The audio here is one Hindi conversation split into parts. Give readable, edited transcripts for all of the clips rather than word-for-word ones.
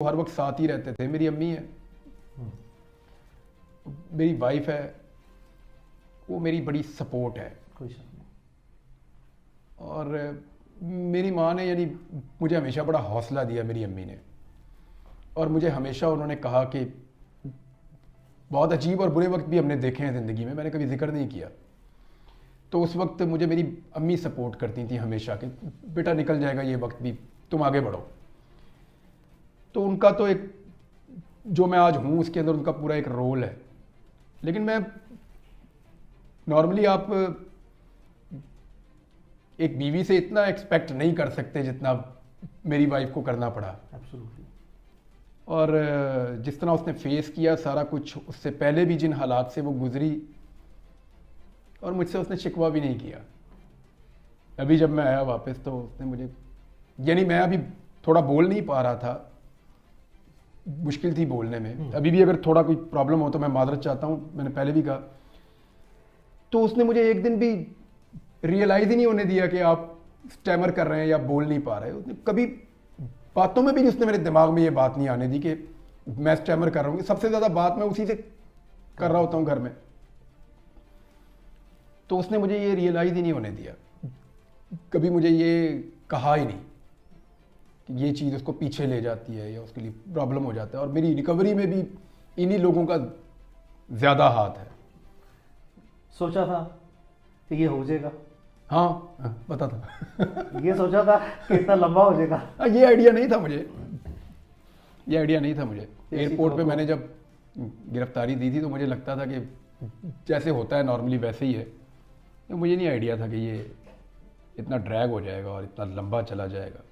हर वक्त साथ ही रहते थे। मेरी अम्मी है, मेरी वाइफ है, वो मेरी बड़ी सपोर्ट है। कोई शक नहीं। और मेरी माँ ने यानी मुझे हमेशा बड़ा हौसला दिया, मेरी अम्मी ने। और मुझे हमेशा उन्होंने कहा कि बहुत अजीब और बुरे वक्त भी हमने देखे हैं ज़िंदगी में, मैंने कभी जिक्र नहीं किया। तो उस वक्त मुझे मेरी अम्मी सपोर्ट करती थी हमेशा कि बेटा निकल जाएगा ये वक्त भी, तुम आगे बढ़ो। तो उनका तो एक जो मैं आज हूँ उसके अंदर उनका पूरा एक रोल है। लेकिन मैं नॉर्मली आप एक बीवी से इतना एक्सपेक्ट नहीं कर सकते जितना मेरी वाइफ को करना पड़ा। एब्सोल्युटली। और जिस तरह उसने फेस किया सारा कुछ, उससे पहले भी जिन हालात से वो गुजरी, और मुझसे उसने शिकवा भी नहीं किया। अभी जब मैं आया वापस तो उसने मुझे, यानी मैं अभी थोड़ा बोल नहीं पा रहा था, मुश्किल थी बोलने में। अभी भी अगर थोड़ा कोई प्रॉब्लम हो तो मैं माजरत चाहता हूँ, मैंने पहले भी कहा। तो उसने मुझे एक दिन भी रियलाइज ही नहीं होने दिया कि आप स्टैमर कर रहे हैं या बोल नहीं पा रहे। उसने कभी बातों में भी उसने मेरे दिमाग में ये बात नहीं आने दी कि मैं स्टैमर कर रहा हूँ। सबसे ज़्यादा बात मैं उसी से कर रहा होता हूँ घर में। तो उसने मुझे ये रियलाइज ही नहीं होने दिया, कभी मुझे ये कहा ही नहीं कि ये चीज़ उसको पीछे ले जाती है या उसके लिए प्रॉब्लम हो जाता है। और मेरी रिकवरी में भी इन्हीं लोगों का ज़्यादा हाथ है। सोचा था कि ये हो जाएगा? हाँ, पता था। ये सोचा था कि इतना लंबा हो जाएगा? ये आइडिया नहीं था मुझे, ये आइडिया नहीं था मुझे। एयरपोर्ट पे तो मैंने जब गिरफ्तारी दी थी तो मुझे लगता था कि जैसे होता है नॉर्मली वैसे ही है। तो मुझे नहीं आइडिया था कि ये इतना ड्रैग हो जाएगा और इतना लंबा चला जाएगा।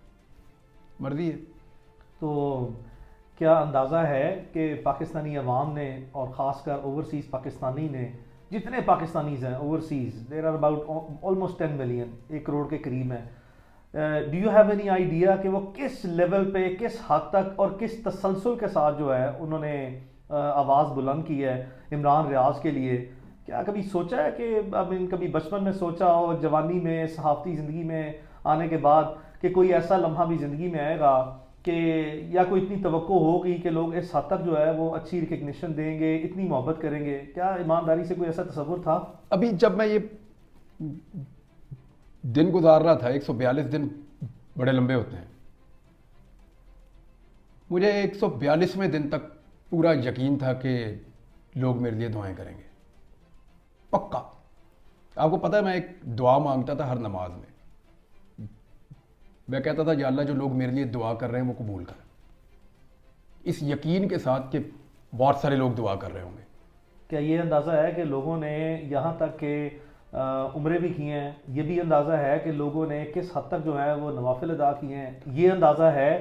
मर्जी है। तो क्या अंदाज़ा है कि पाकिस्तानी अवाम ने और ख़ासकर ओवरसीज़ पाकिस्तानी ने, जितने पाकिस्तानीज़ हैं overseas, there are about almost 10 million, 1 crore के करीब हैं, do you have any idea कि वो किस लेवल पे, किस हद तक और किस तसलसल के साथ जो है उन्होंने आवाज़ बुलंद की है इमरान रियाज के लिए? क्या कभी सोचा है कि कभी बचपन में सोचा हो, जवानी में, सहाफ़ती ज़िंदगी में आने के बाद, कि कोई ऐसा लम्हा भी ज़िंदगी में आएगा कि या कोई इतनी तवक्को होगी कि लोग इस हद तक जो है वो अच्छी रिकग्निशन देंगे, इतनी मोहब्बत करेंगे? क्या ईमानदारी से कोई ऐसा तस्वुर था? अभी जब मैं ये दिन गुजार रहा था, 142 दिन बड़े लंबे होते हैं, मुझे 142वें दिन तक पूरा यकीन था कि लोग मेरे लिए दुआएं करेंगे, पक्का। आपको पता है मैं एक दुआ मांगता था हर नमाज में। मैं कहता था या अल्लाह जो लोग मेरे लिए दुआ कर रहे हैं वो कबूल कर, इस यकीन के साथ कि बहुत सारे लोग दुआ कर रहे होंगे। क्या ये अंदाज़ा है कि लोगों ने यहाँ तक के उम्रें भी की हैं? ये भी अंदाज़ा है कि लोगों ने किस हद तक जो है वो नवाफिल अदा किए हैं? ये अंदाज़ा है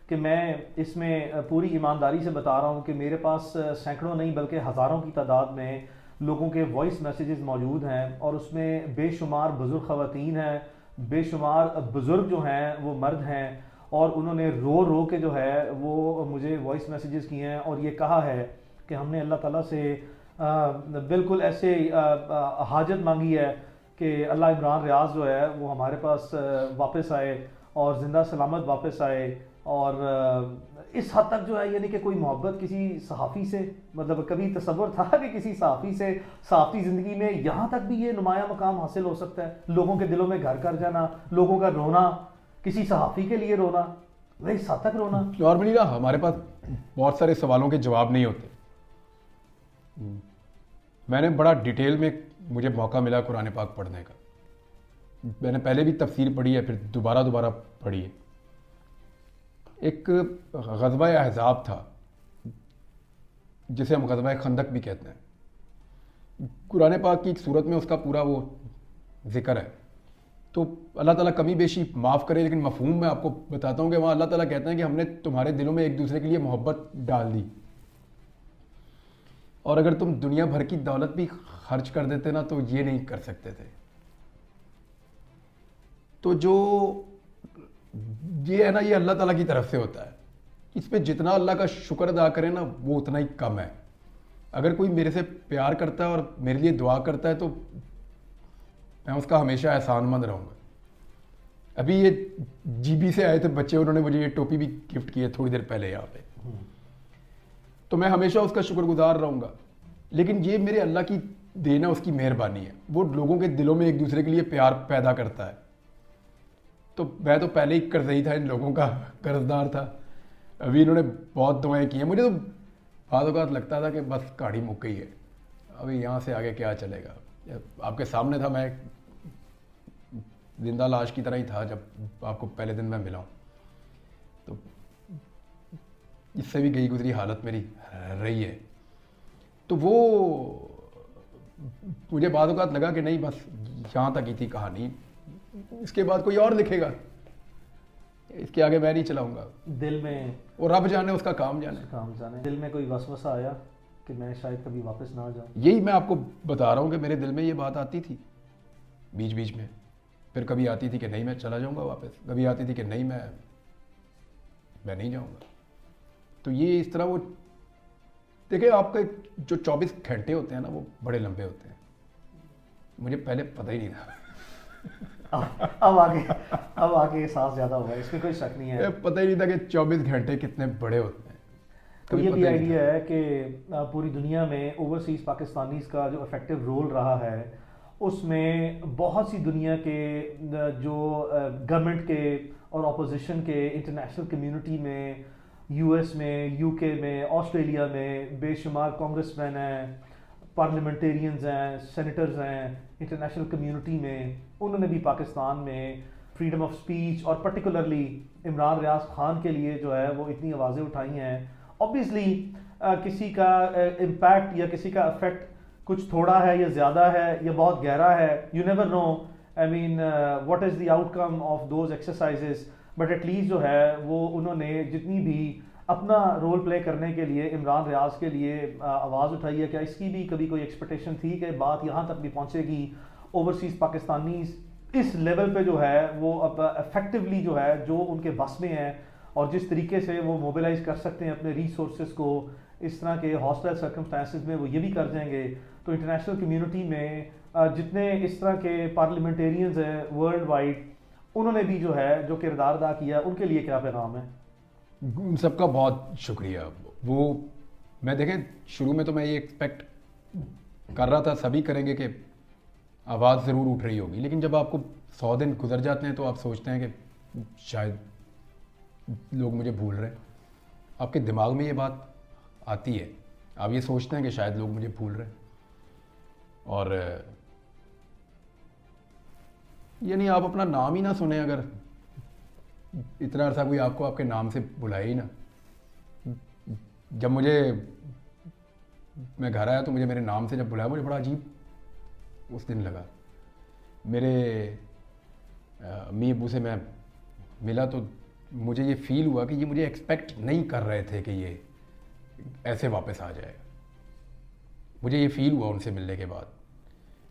कि मैं इसमें पूरी ईमानदारी से बता रहा हूँ कि मेरे पास सैकड़ों नहीं बल्कि हज़ारों की तादाद में लोगों के वॉइस मैसेजेस मौजूद हैं, और उसमें बेशुमार बुज़ुर्ग ख़वातीन हैं, बेशुमार बुज़ुर्ग जो हैं वो मर्द हैं, और उन्होंने रो रो के जो है वो मुझे वॉइस मैसेजेस किए हैं और ये कहा है कि हमने अल्लाह ताला से बिल्कुल ऐसे हाजत मांगी है कि अल्लाह इमरान रियाज जो है वो हमारे पास वापस आए और ज़िंदा सलामत वापस आए। और इस हद तक जो है, यानी कि कोई मोहब्बत किसी सहाफ़ी से, मतलब कभी तसव्वुर था कि किसी सहाफ़ी से सहाफ़ी ज़िंदगी में यहाँ तक भी ये नुमाया मकाम हासिल हो सकता है? लोगों के दिलों में घर कर जाना, लोगों का रोना, किसी सहाफ़ी के लिए रोना, वह इस हद तक रोना। नॉर्मली ना हमारे पास बहुत सारे सवालों के जवाब नहीं होते। मैंने बड़ा डिटेल में, मुझे मौका मिला कुरान पाक पढ़ने का। मैंने पहले भी तफसीर पढ़ी है, फिर दोबारा पढ़ी है। एक ग़ज़वा अहज़ाब था जिसे हम ग़ज़वा खंदक भी कहते हैं। कुरान पाक की एक सूरत में उसका पूरा वो ज़िक्र है। तो अल्लाह ताला कमी बेशी माफ़ करे, लेकिन मफ़हूम मैं आपको बताता हूँ कि वहाँ अल्लाह ताला कहते हैं कि हमने तुम्हारे दिलों में एक दूसरे के लिए मोहब्बत डाल दी, और अगर तुम दुनिया भर की दौलत भी खर्च कर देते ना तो ये नहीं कर सकते थे। तो जो ये है ना, ये अल्लाह ताला की तरफ से होता है। इस पे जितना अल्लाह का शुक्र अदा करें ना वो उतना ही कम है। अगर कोई मेरे से प्यार करता है और मेरे लिए दुआ करता है तो मैं उसका हमेशा एहसानमंद रहूँगा। अभी ये जीबी से आए थे बच्चे, उन्होंने मुझे ये टोपी भी गिफ्ट की है थोड़ी देर पहले यहाँ पे। तो मैं हमेशा उसका शुक्रगुजार रहूँगा। लेकिन ये मेरे अल्लाह की देन है, उसकी मेहरबानी है, वो लोगों के दिलों में एक दूसरे के लिए प्यार पैदा करता है। तो मैं तो पहले ही कर्जई था, इन लोगों का कर्जदार था। अभी इन्होंने बहुत दुआएं की हैं। मुझे तो बाद औक़ात लगता था कि बस कहानी मुक गई है, अभी यहाँ से आगे क्या चलेगा। आपके सामने था, मैं जिंदा लाश की तरह ही था जब आपको पहले दिन मैं मिला हूँ। तो इससे भी गई गुजरी हालत मेरी रही है। तो वो मुझे बाद औक़ात लगा कि नहीं, बस यहाँ तक ही थी कहानी, इसके बाद कोई और लिखेगा, इसके आगे मैं नहीं चलाऊंगा। दिल में और रब जाने, उसका काम जाने। दिल में कोई वसवसा आया कि मैं शायद कभी वापस ना आ जाऊं? यही मैं आपको बता रहा हूँ कि मेरे दिल में ये बात आती थी बीच बीच में। फिर कभी आती थी कि नहीं मैं चला जाऊंगा वापस, कभी आती थी कि नहीं मैं नहीं जाऊंगा। तो ये इस तरह वो देखिए, आपके जो 24 घंटे होते हैं ना, वो बड़े लंबे होते हैं। मुझे पहले पता ही नहीं था। अब आगे एहसास ज़्यादा हुआ है, इसमें कोई शक नहीं है। पता ही नहीं था कि 24 घंटे कितने बड़े होते हैं। तो ये भी आइडिया है कि पूरी दुनिया में ओवरसीज़ पाकिस्तानीज़ का जो इफेक्टिव रोल रहा है, उसमें बहुत सी दुनिया के जो गवर्नमेंट के और अपोजिशन के, इंटरनेशनल कम्युनिटी में, यूएस में, यूके में, ऑस्ट्रेलिया में बेशुमार कांग्रेसमैन हैं, पार्लियामेंटेरियंस हैं, सेनेटर्स हैं, इंटरनेशनल कम्युनिटी में, उन्होंने भी पाकिस्तान में फ्रीडम ऑफ स्पीच और पर्टिकुलरली इमरान रियाज खान के लिए जो है वो इतनी आवाज़ें उठाई हैं। ऑब्वियसली किसी का इम्पैक्ट या किसी का इफेक्ट कुछ थोड़ा है या ज़्यादा है या बहुत गहरा है, you never know. I mean what is the outcome of those exercises, but at least जो है वो उन्होंने जितनी भी अपना रोल प्ले करने के लिए इमरान रियाज के लिए आवाज़ उठाई है। क्या इसकी भी कभी कोई एक्सपेक्टेशन थी कि बात यहाँ तक भी पहुँचेगी, ओवरसीज़ पाकिस्तानी इस लेवल पे जो है वो अब इफेक्टिवली जो है जो उनके बस में है और जिस तरीके से वो मोबिलाइज कर सकते हैं अपने रिसोर्सेज को इस तरह के हॉस्टाइल सर्कमस्टांसेस में, वो ये भी कर जाएंगे। तो इंटरनेशनल कम्युनिटी में जितने इस तरह के पार्लियामेंटेरियंस हैं वर्ल्ड वाइड, उन्होंने भी जो है जो किरदार अदा किया, उनके लिए क्या पैगाम है? उन सबका बहुत शुक्रिया। वो मैं देखें, शुरू में तो मैं ये एक्सपेक्ट कर रहा था सभी करेंगे कि आवाज़ ज़रूर उठ रही होगी, लेकिन जब आपको 100 दिन गुजर जाते हैं तो आप सोचते हैं कि शायद लोग मुझे भूल रहे हैं। आपके दिमाग में ये बात आती है, आप ये सोचते हैं कि शायद लोग मुझे भूल रहे हैं। और यानी आप अपना नाम ही ना सुने, अगर इतना अर्सा कोई आपको आपके नाम से बुलाए ही ना। जब मैं घर आया तो मुझे मेरे नाम से जब बुलाया, मुझे बड़ा अजीब उस दिन लगा। मेरे अम्मी अब्बू से मैं मिला तो मुझे ये फील हुआ कि ये मुझे एक्सपेक्ट नहीं कर रहे थे कि ये ऐसे वापस आ जाएगा। मुझे ये फील हुआ उनसे मिलने के बाद।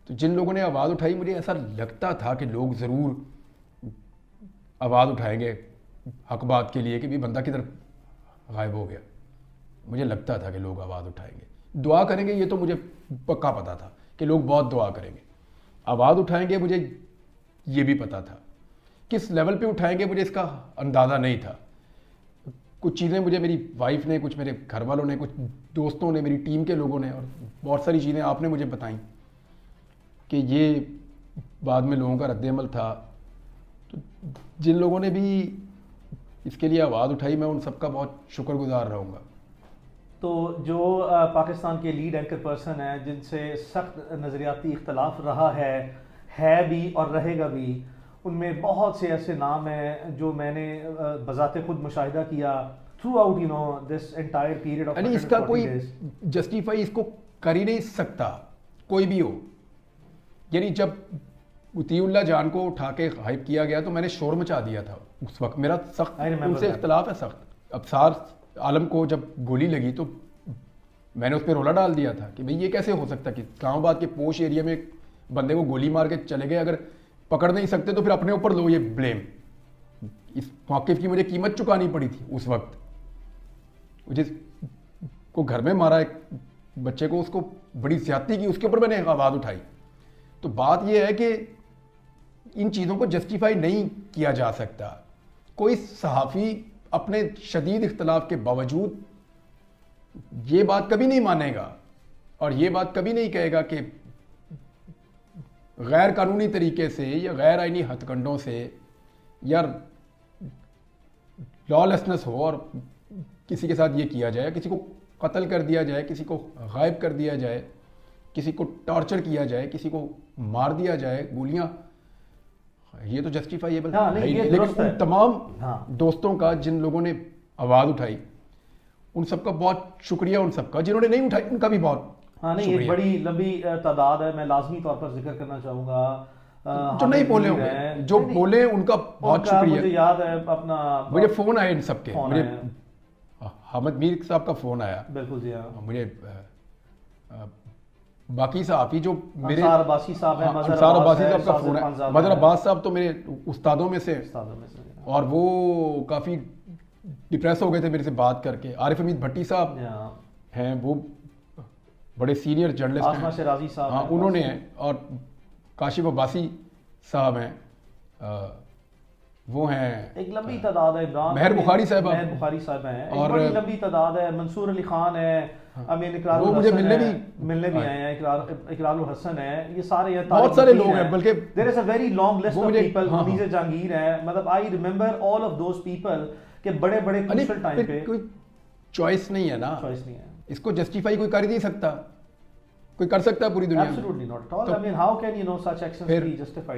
तो जिन लोगों ने आवाज़ उठाई, मुझे ऐसा लगता था कि लोग ज़रूर आवाज़ उठाएंगे हक बात के लिए कि भी बंदा किधर गायब हो गया। मुझे लगता था कि लोग आवाज़ उठाएंगे, दुआ करेंगे, ये तो मुझे पक्का पता था कि लोग बहुत दुआ करेंगे। आवाज़ उठाएंगे मुझे ये भी पता था, किस लेवल पे उठाएंगे मुझे इसका अंदाज़ा नहीं था। कुछ चीज़ें मुझे मेरी वाइफ ने, कुछ मेरे घर वालों ने, कुछ दोस्तों ने, मेरी टीम के लोगों ने, और बहुत सारी चीज़ें आपने मुझे बताई कि ये बाद में लोगों का रद्द-ए-अमल था। तो जिन लोगों ने भी इसके लिए आवाज़ उठाई, मैं उन सबका बहुत शुक्रगुजार रहूँगा। तो जो पाकिस्तान के लीड एंकर पर्सन हैं, जिनसे सख्त नज़रियाती इख्तलाफ रहा है भी और रहेगा भी, उनमें बहुत से ऐसे नाम हैं जो मैंने बज़ाते खुद मुशाहिदा किया through out this entire period of. इसका कोई जस्टिफाई इसको कर ही नहीं सकता कोई भी हो। यानी जब उतीउल्लाह जान को उठा के हाइप किया गया तो मैंने शोर मचा दिया था उस वक्त। मेरा सख्त उनसे इख्तलाफ है, सख्त। अबसार आलम को जब गोली लगी तो मैंने उस पर रोला डाल दिया था कि भाई ये कैसे हो सकता कि इस्लामाबाद के पोश एरिया में बंदे को गोली मार के चले गए, अगर पकड़ नहीं सकते तो फिर अपने ऊपर लो ये ब्लेम। इस मौक़िफ़ की मुझे कीमत चुकानी पड़ी थी उस वक्त। जिसको घर में मारा एक बच्चे को, उसको बड़ी ज़्यादती की, उसके ऊपर मैंने आवाज़ उठाई। तो बात यह है कि इन चीज़ों को जस्टिफाई नहीं किया जा सकता। कोई सहाफ़ी अपने शदीद इख्तलाफ के बावजूद ये बात कभी नहीं मानेगा और ये बात कभी नहीं कहेगा कि गैर कानूनी तरीके से या गैर आईनी हथकंडों से या लॉलेसनेस हो और किसी के साथ ये किया जाए, किसी को कत्ल कर दिया जाए, किसी को गायब कर दिया जाए, किसी को टॉर्चर किया जाए, किसी को मार दिया जाए गोलियां, ये तो जस्टिफाइएबल हाँ, नहीं, ये लेकिन दुरुस्त उन है। तमाम हाँ। दोस्तों का जिन लोगों ने आवाज़ उठाई उन सबका बहुत शुक्रिया, उन सबका जिन्होंने नहीं उठाई उनका भी बहुत हाँ नहीं, एक शुक्रिया। बड़ी लंबी तादाद है, मैं लाजमी तौर पर जिक्र करना चाहूँगा। जो नहीं बोले होंगे, जो बोले उनका बहुत उनका मुझे शुक्रिया। याद है अपना मुझे फ़ोन आए इन सबके, फोन मुझे आया। हामिद मीर साहब का फ़ोन आया, बिल्कुल जी हाँ। मुझे बाकी सहाफ़ी जो मेरे अंसार अब्बासी साहब हैं, हाँ, मज़हर अंसार अब्बास अब्बासी है, साहब का साजिद फ़ोन है। खानज़ादा मज़हर है। अब्बास साहब तो मेरे उस्तादों में से, उस्तादों में से, और वो काफ़ी डिप्रेस हो गए थे मेरे से बात करके। आरिफ हमीद भट्टी साहब हाँ। हैं, वो बड़े सीनियर जर्नलिस्ट आसमा हैं, शराजी साहब हाँ हैं। उन्होंने हैं, और काशिफ अब्बासी साहब हैं, वो हैं, एक लंबी तादाद है। इमरान महर बुखारी साहब, महर बुखारी साहब हैं, एक और- बड़ी लंबी तादाद है। मंसूर अली खान है, अमीन इकरार वो मुझे मिलने भी आए हैं, इकरार हसन है, ये सारे हैं, बहुत सारे लोग हैं, बल्कि there is a very long list वो ऑफ मुझे- पीपल। हाँ, मुनीर जहांगीर है, मतलब I remember all of those people के बड़े बड़े अरे क्रूशियल टाइम पे फिर कोई चॉइस नहीं है ना, चॉइस नहीं है। इसको जस्टिफाई कोई कर ही नहीं सकता, कोई कर सकता है पूरी दुनिया में? Absolutely not at all. तो I mean how can you know such actions फिर- बी जस्टिफाइड?